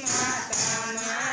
माता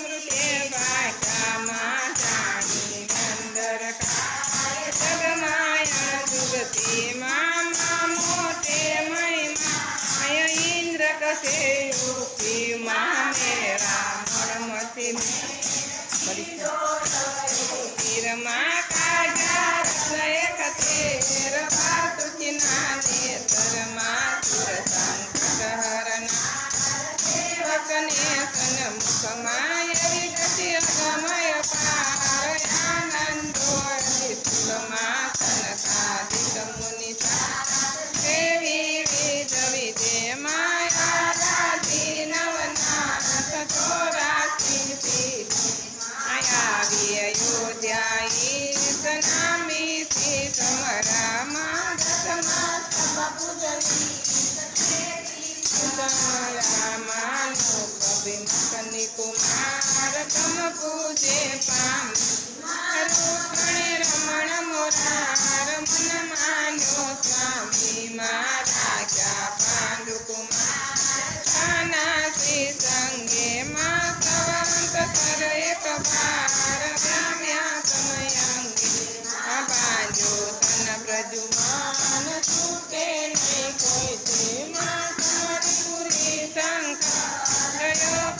અમૃતે ભાષામાં જાણી અંદર કાય જગમાયા જુગતી મામા મોતે મહિમા ઇન્દ્ર કસે યુક્તિ મેરા મણમતી તીરમાં કાજા રત્નય કતેર પાતુ ચિના નેતરમાં સુર સંકટ હરના સેવકને સન્મુખમાં વિગતિ અગમય પાર આનંદો વિપુલમાં સનકાદિક મુનિ દેવી વિજ વિજય માયારાધી નવનાથ ચોરાસી આવી અયોધ્યા ઈશ નામી સમરામાં દસમા રામાનો કવિ કુમાર તમ પૂજે પામી રૂપણે રમણ મોરાર મન માન્યો સ્વામી મારા ક્યા પાંડુ કુમાર કાનાસી સંગે માં સવંત કર એક બાર રમ્યા સમયંગે બાજો તન પ્રજુમાન છૂટે નહીં કોઈ તેમાં તમારી પૂરી શંકા ગયો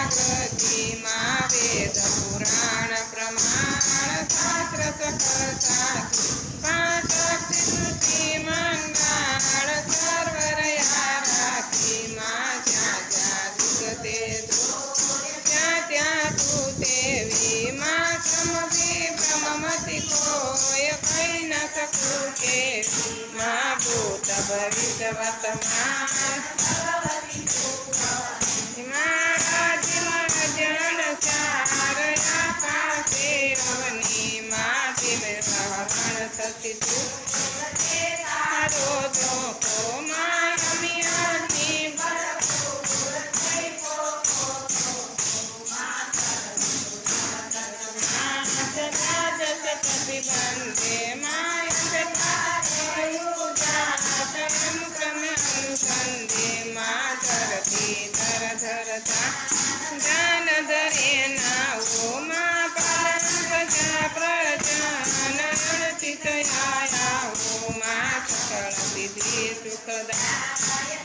કારાગૃતિમાં વેદ પુરાણ પ્રમાણ શાસ્ત્ર સકળ સાખી પાંચ શ્રુતિ મંગળ સર્વરયા રાખી માં જ્યાં જ્યાં જુગતે ત્યાં તું દેવી માં સમવી બ્રહ્મમતી કોઈ કઈ ન શકું કે માં ભૂત ભવિષ્ય વર્તમાન મારા દિલ જન ચારયા પાસે રવની માં દિલ હરણ સતી તું તારો ધોકો માં રમ્યાની પ્રતિબંધે અનુસંધે માં ધરતી ધર ધરતા જાન ધરે નાવો માં પાલન પ્રજા પ્રજાન અણચિત આયાવો માં સકળ સિદ્ધિ સુખદા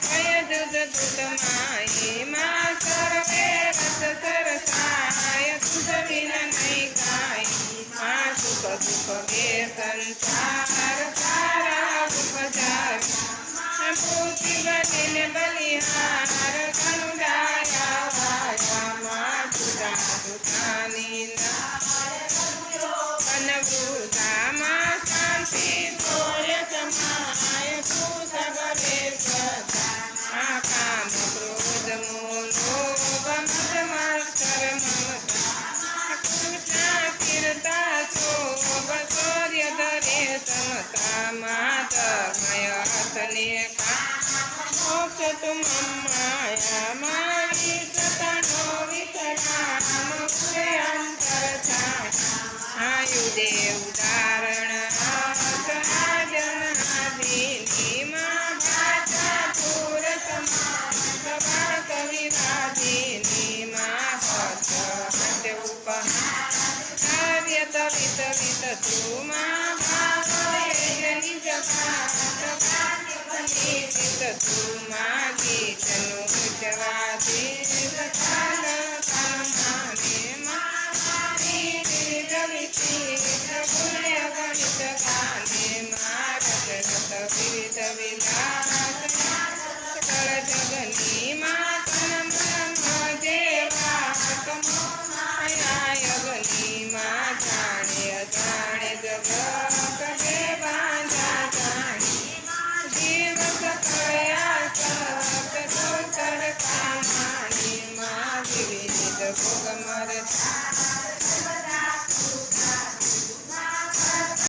કય દુદ દુદ માઈ માં સર્વે રસ સરસાય તુજ વિન નહીં કાઈ માં સુખ દુઃખ બે સંસાર સારા ઉપજાર ભૂતિ બલિને બલિહાર ગણુડાયા વાયા માં જુદા જુદાની કનવૃતા માં શાંતિ તોય સમાય ભૂસગરે સદા કામ ક્રોધ મોહ મત માત્સર મમતા કૃષ્ણ કીર્તા શોભ શૌર્ય ધરે સમતા માત મય હસને મોક્ષ તુમ માયા મારી સતનો વિતરામ પુરે અંતર આયુદેવ ઉદાહરણ આજન આદિની માં ભાષા પુર સભા કવિરાજીની માં હસ હાસ્ય ઉપહાર વિત વિત તું માં ભાવ નિજ નિશ્ચિત તું માં ગીતનું જવાથી સકાલ કામાને મારી વિધિ ગણિત ગાને મારત વિવિધ વિલા